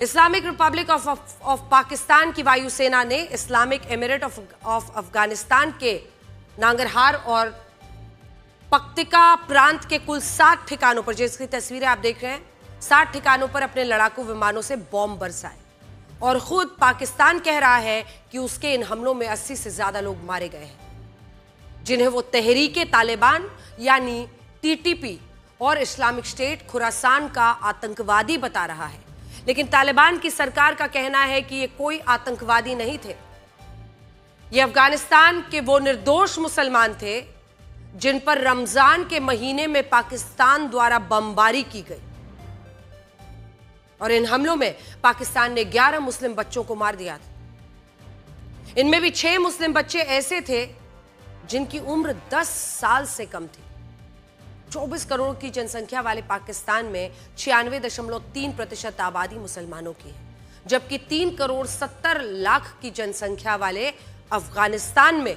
Islamic Republic of Pakistan की वायुसेना ने इस्लामिक एमिरेट ऑफ अफगानिस्तान के नांगरहार और पक्तिका प्रांत के कुल 7 ठिकानों पर, जिसकी तस्वीरें आप देख रहे हैं, 7 ठिकानों पर अपने लड़ाकू विमानों से बॉम्ब बरसाए। और खुद पाकिस्तान कह रहा है कि उसके इन हमलों में 80 से ज्यादा लोग मारे गए हैं, जिन्हें वो तहरीके तालिबान यानी टीटीपी और इस्लामिक स्टेट खुरासान का आतंकवादी बता रहा है। लेकिन तालिबान की सरकार का कहना है कि ये कोई आतंकवादी नहीं थे, ये अफगानिस्तान के वो निर्दोष मुसलमान थे जिन पर रमजान के महीने में पाकिस्तान द्वारा बमबारी की गई। और इन हमलों में पाकिस्तान ने 11 मुस्लिम बच्चों को मार दिया था। इनमें भी 6 मुस्लिम बच्चे ऐसे थे जिनकी उम्र 10 साल से कम थी। 24 करोड़ की जनसंख्या वाले पाकिस्तान में 96.3% आबादी मुसलमानों की है, जबकि 3 करोड़ 70 लाख की जनसंख्या वाले अफगानिस्तान में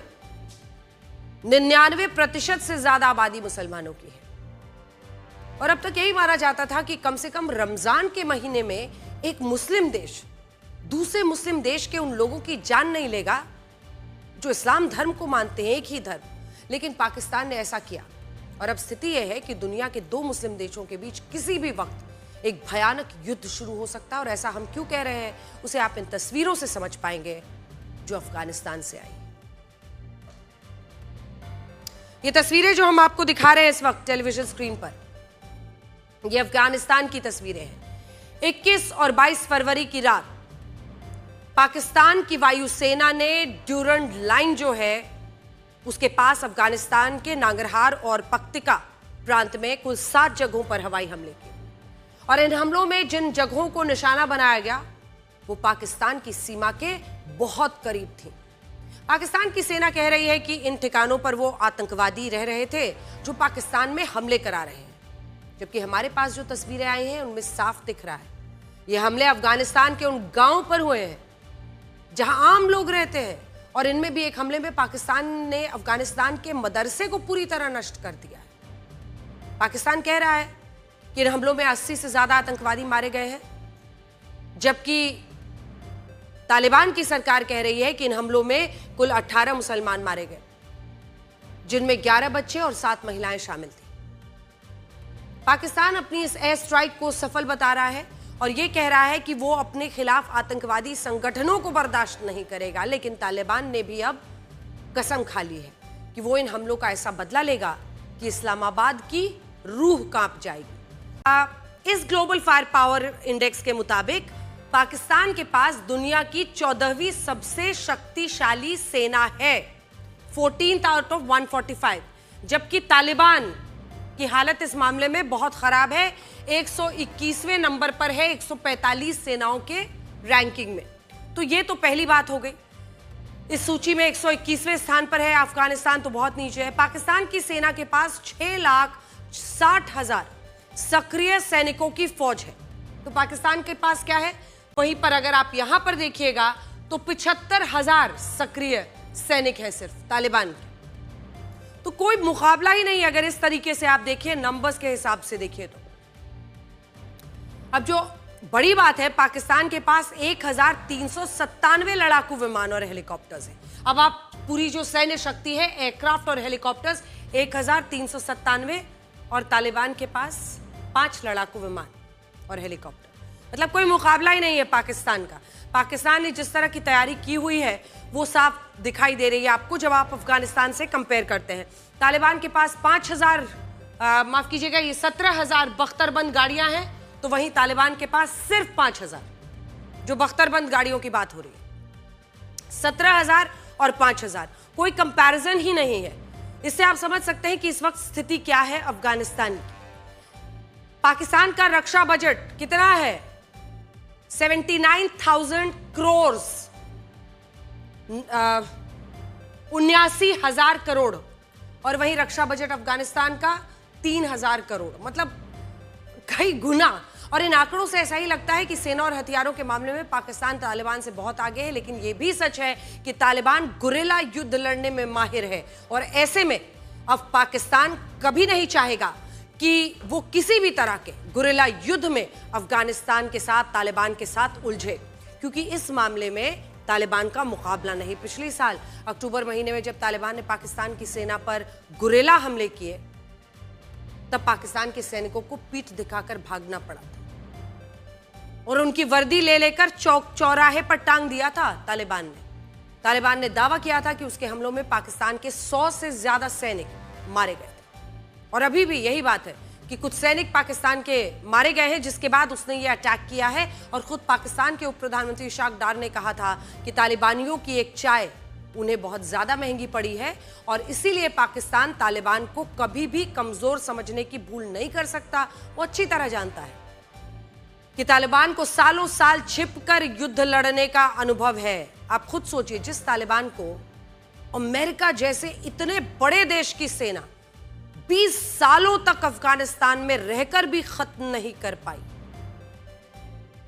99% से ज्यादा आबादी मुसलमानों की है। और अब तक यही माना जाता था कि कम से कम रमजान के महीने में एक मुस्लिम देश दूसरे मुस्लिम देश के उन लोगों की जान नहीं लेगा जो इस्लाम धर्म को मानते हैं, एक ही धर्म। लेकिन पाकिस्तान ने ऐसा किया और अब स्थिति यह है कि दुनिया के 2 मुस्लिम देशों के बीच किसी भी वक्त एक भयानक युद्ध शुरू हो सकता है। और ऐसा हम क्यों कह रहे हैं उसे आप इन तस्वीरों से समझ पाएंगे जो अफगानिस्तान से आई। ये तस्वीरें जो हम आपको दिखा रहे हैं इस वक्त टेलीविजन स्क्रीन पर, ये अफगानिस्तान की तस्वीरें हैं। 21 और 22 फरवरी की रात पाकिस्तान की वायुसेना ने ड्यूरंड लाइन जो है उसके पास अफगानिस्तान के नांगरहार और पक्तिका प्रांत में कुल 7 जगहों पर हवाई हमले किए। और इन हमलों में जिन जगहों को निशाना बनाया गया वो पाकिस्तान की सीमा के बहुत करीब थी। पाकिस्तान की सेना कह रही है कि इन ठिकानों पर वो आतंकवादी रह रहे थे जो पाकिस्तान में हमले करा रहे हैं, जबकि हमारे पास जो तस्वीरें आई हैं उनमें साफ दिख रहा है ये हमले अफगानिस्तान के उन गांवों पर हुए हैं जहां आम लोग रहते हैं। और इनमें भी एक हमले में पाकिस्तान ने अफगानिस्तान के मदरसे को पूरी तरह नष्ट कर दिया है। पाकिस्तान कह रहा है कि इन हमलों में 80 से ज्यादा आतंकवादी मारे गए हैं, जबकि तालिबान की सरकार कह रही है कि इन हमलों में कुल 18 मुसलमान मारे गए, जिनमें 11 बच्चे और 7 महिलाएं शामिल थी। पाकिस्तान अपनी इस एयर स्ट्राइक को सफल बता रहा है और यह कह रहा है कि वो अपने खिलाफ आतंकवादी संगठनों को बर्दाश्त नहीं करेगा। लेकिन तालिबान ने भी अब कसम खा ली है कि वो इन हमलों का ऐसा बदला लेगा कि इस्लामाबाद की रूह कांप जाएगी। इस ग्लोबल फायर पावर इंडेक्स के मुताबिक पाकिस्तान के पास दुनिया की 14वीं सबसे शक्तिशाली सेना है, 14th आउट ऑफ 145, जबकि तालिबान की हालत इस मामले में बहुत खराब है, 121वें नंबर पर है 145 सेनाओं के रैंकिंग में। तो ये तो पहली बात हो गई। इस सूची में 121वें स्थान पर है अफगानिस्तान, तो बहुत नीचे है। पाकिस्तान की सेना के पास 6,60,000 सक्रिय सैनिकों की फौज है। तो पाकिस्तान के पास क्या है, वहीं पर अगर आप यहां पर देखिएगा तो 75,000 सक्रिय सैनिक है सिर्फ तालिबान के। तो कोई मुकाबला ही नहीं अगर इस तरीके से आप देखिए, नंबर्स के हिसाब से देखिए तो। अब जो बड़ी बात है, पाकिस्तान के पास 1,397 लड़ाकू विमान और हेलीकॉप्टर्स हैं। अब आप पूरी जो सैन्य शक्ति है, एयरक्राफ्ट और हेलीकॉप्टर्स 1,397, और तालिबान के पास 5 लड़ाकू विमान और हेलीकॉप्टर। मतलब कोई मुकाबला ही नहीं है पाकिस्तान का। पाकिस्तान ने जिस तरह की तैयारी की हुई है वो साफ दिखाई दे रही है आपको जब आप अफगानिस्तान से कंपेयर करते हैं। तालिबान के पास 5,000 माफ कीजिएगा, ये 17,000 बख्तरबंद गाड़ियां हैं, तो वहीं तालिबान के पास सिर्फ 5,000 जो बख्तरबंद गाड़ियों की बात हो रही है। 17,000 और 5,000, कोई कंपैरिजन ही नहीं है। इससे आप समझ सकते हैं कि इस वक्त स्थिति क्या है अफगानिस्तान की। पाकिस्तान का रक्षा बजट कितना है, 79,000 करोड़, 79,000 करोड़, और वहीं रक्षा बजट अफगानिस्तान का 3,000 करोड़, मतलब कई गुना। और इन आंकड़ों से ऐसा ही लगता है कि सेना और हथियारों के मामले में पाकिस्तान तालिबान से बहुत आगे है। लेकिन यह भी सच है कि तालिबान गुरिल्ला युद्ध लड़ने में माहिर है, और ऐसे में अब पाकिस्तान कभी नहीं चाहेगा कि वो किसी भी तरह के गुरिल्ला युद्ध में अफगानिस्तान के साथ, तालिबान के साथ उलझे, क्योंकि इस मामले में तालिबान का मुकाबला नहीं। पिछले साल अक्टूबर महीने में जब तालिबान ने पाकिस्तान की सेना पर गुरिल्ला हमले किए, तब पाकिस्तान के सैनिकों को पीठ दिखाकर भागना पड़ा था और उनकी वर्दी ले लेकर चौक चौराहे पर टांग दिया था तालिबान ने दावा किया था कि उसके हमलों में पाकिस्तान के 100 से ज्यादा सैनिक मारे गए थे। और अभी भी यही बात है कि कुछ सैनिक पाकिस्तान के मारे गए हैं, जिसके बाद उसने ये अटैक किया है। और खुद पाकिस्तान के उप प्रधानमंत्री इशाक डार ने कहा था कि तालिबानियों की एक चाय उन्हें बहुत ज्यादा महंगी पड़ी है और इसीलिए पाकिस्तान तालिबान को कभी भी कमजोर समझने की भूल नहीं कर सकता। वो अच्छी तरह जानता है कि तालिबान को सालों साल छिपकर युद्ध लड़ने का अनुभव है। आप खुद सोचिए, जिस तालिबान को अमेरिका जैसे इतने बड़े देश की सेना 20 सालों तक अफगानिस्तान में रहकर भी खत्म नहीं कर पाई,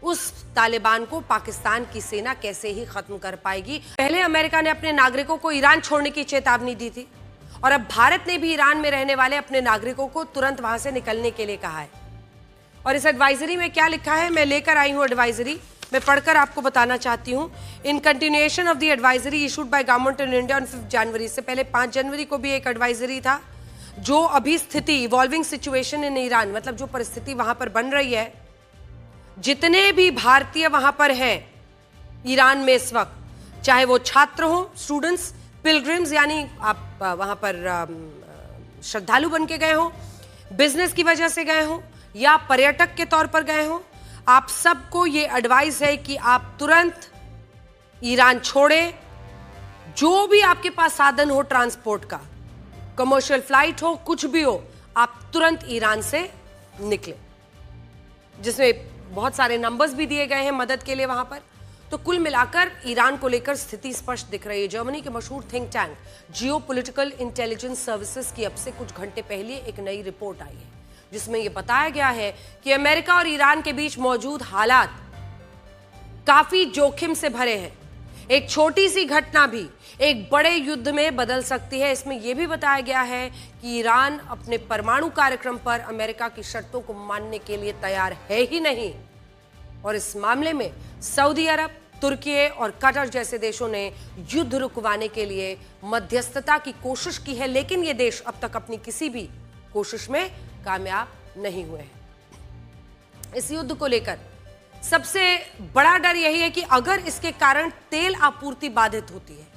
उस तालिबान को पाकिस्तान की सेना कैसे ही खत्म कर पाएगी। पहले अमेरिका ने अपने नागरिकों को ईरान छोड़ने की चेतावनी दी थी और अब भारत ने भी ईरान में रहने वाले अपने नागरिकों को तुरंत वहां से निकलने के लिए कहा है। और इस एडवाइजरी में क्या लिखा है, मैं लेकर आई हूं एडवाइजरी, मैं पढ़कर आपको बताना चाहती हूं। In continuation of the advisory issued by government in India on 5 जनवरी, से पहले 5 जनवरी को भी एक एडवाइजरी था। जो अभी स्थिति, इवॉल्विंग सिचुएशन इन ईरान, मतलब जो परिस्थिति वहां पर बन रही है, जितने भी भारतीय वहां पर हैं ईरान में इस वक्त, चाहे वो छात्र हो, स्टूडेंट्स, पिलग्रिम्स यानी आप वहां पर श्रद्धालु बन के गए हो, बिजनेस की वजह से गए हो या पर्यटक के तौर पर गए हो, आप सबको ये एडवाइस है कि आप तुरंत ईरान छोड़ें। जो भी आपके पास साधन हो ट्रांसपोर्ट का, कमर्शियल फ्लाइट हो, कुछ भी हो, आप तुरंत ईरान से निकलें, जिसमें बहुत सारे नंबर्स भी दिए गए हैं मदद के लिए वहां पर। तो कुल मिलाकर ईरान को लेकर स्थिति स्पष्ट दिख रही है। जर्मनी के मशहूर think tank geopolitical intelligence services की अब से कुछ घंटे पहले एक नई रिपोर्ट आई है, जिसमें यह बताया गया है कि अमेरिका और ईरान के बीच मौजूद हालात काफी जोखिम से भरे हैं। एक छोटी सी घटना भी एक बड़े युद्ध में बदल सकती है। इसमें यह भी बताया गया है कि ईरान अपने परमाणु कार्यक्रम पर अमेरिका की शर्तों को मानने के लिए तैयार है ही नहीं। और इस मामले में सऊदी अरब, तुर्की और कतर जैसे देशों ने युद्ध रुकवाने के लिए मध्यस्थता की कोशिश की है, लेकिन ये देश अब तक अपनी किसी भी कोशिश में कामयाब नहीं हुए हैं। इस युद्ध को लेकर सबसे बड़ा डर यही है कि अगर इसके कारण तेल आपूर्ति बाधित होती है,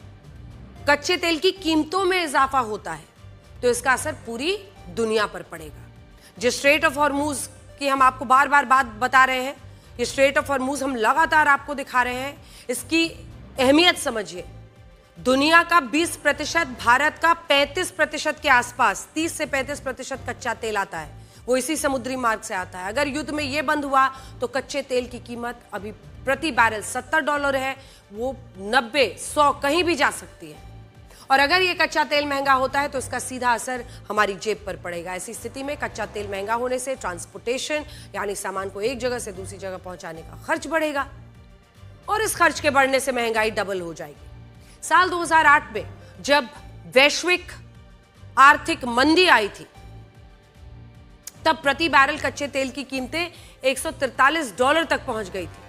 कच्चे तेल की कीमतों में इजाफा होता है, तो इसका असर पूरी दुनिया पर पड़ेगा। जो स्ट्रेट ऑफ हॉर्मूज की हम आपको बार बार बात बता रहे हैं, ये स्ट्रेट ऑफ हॉर्मूज हम लगातार आपको दिखा रहे हैं, इसकी अहमियत समझिए। दुनिया का 20%, भारत का 35% के आसपास, 30 से 35% कच्चा तेल आता है, वो इसी समुद्री मार्ग से आता है। अगर युद्ध में ये बंद हुआ तो कच्चे तेल की कीमत अभी प्रति बैरल $70 है, वो 90, 100 कहीं भी जा सकती है। और अगर ये कच्चा तेल महंगा होता है तो इसका सीधा असर हमारी जेब पर पड़ेगा। ऐसी स्थिति में कच्चा तेल महंगा होने से ट्रांसपोर्टेशन यानी सामान को एक जगह से दूसरी जगह पहुंचाने का खर्च बढ़ेगा और इस खर्च के बढ़ने से महंगाई डबल हो जाएगी। साल 2008 में जब वैश्विक आर्थिक मंदी आई थी, तब प्रति बैरल कच्चे तेल की कीमतें $143 तक पहुंच गई थी,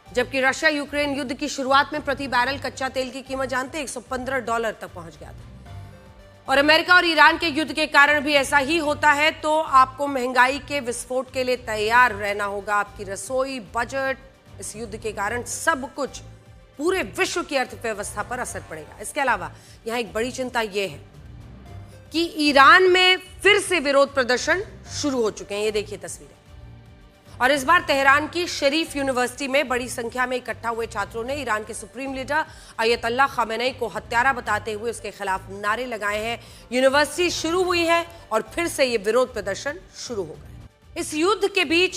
जबकि रशिया यूक्रेन युद्ध की शुरुआत में प्रति बैरल कच्चा तेल की कीमत जानते $115 तक पहुंच गया था। और अमेरिका और ईरान के युद्ध के कारण भी ऐसा ही होता है। तो आपको महंगाई के विस्फोट के लिए तैयार रहना होगा। आपकी रसोई, बजट, इस युद्ध के कारण सब कुछ, पूरे विश्व की अर्थव्यवस्था पर असर पड़ेगा। इसके अलावा यहां एक बड़ी चिंता यह है कि ईरान में फिर से विरोध प्रदर्शन शुरू हो चुके हैं। ये देखिए तस्वीरें। और इस बार तेहरान की शरीफ यूनिवर्सिटी में बड़ी संख्या में इकट्ठा हुए छात्रों ने ईरान के सुप्रीम लीडर अयतुल्लाह खामेनी को हत्यारा बताते हुए उसके खिलाफ नारे लगाए हैं। यूनिवर्सिटी शुरू हुई है और फिर से ये विरोध प्रदर्शन शुरू हो गए। इस युद्ध के बीच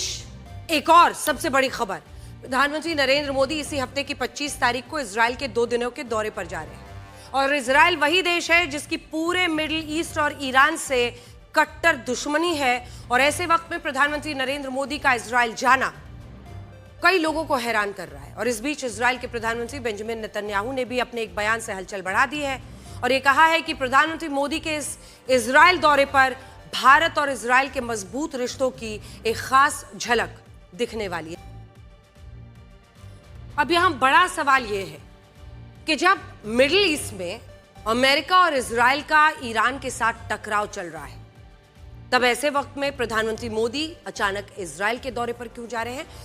एक और सबसे बड़ी खबर, प्रधानमंत्री नरेंद्र मोदी इसी हफ्ते की 25 तारीख को इजराइल के 2 दिनों के दौरे पर जा रहे हैं। और इजराइल वही देश है जिसकी पूरे मिडिल ईस्ट और ईरान से कट्टर दुश्मनी है। और ऐसे वक्त में प्रधानमंत्री नरेंद्र मोदी का इजराइल जाना कई लोगों को हैरान कर रहा है। और इस बीच इजराइल के प्रधानमंत्री बेंजामिन नेतन्याहू ने भी अपने एक बयान से हलचल बढ़ा दी है और ये कहा है कि प्रधानमंत्री मोदी के इस इजराइल दौरे पर भारत और इजराइल के मजबूत रिश्तों की एक खास झलक दिखने वाली है। अब यहां बड़ा सवाल यह है कि जब मिडिल ईस्ट में अमेरिका और इजराइल का ईरान के साथ टकराव चल रहा है, तब ऐसे वक्त में प्रधानमंत्री मोदी अचानक इजराइल के दौरे पर क्यों जा रहे हैं?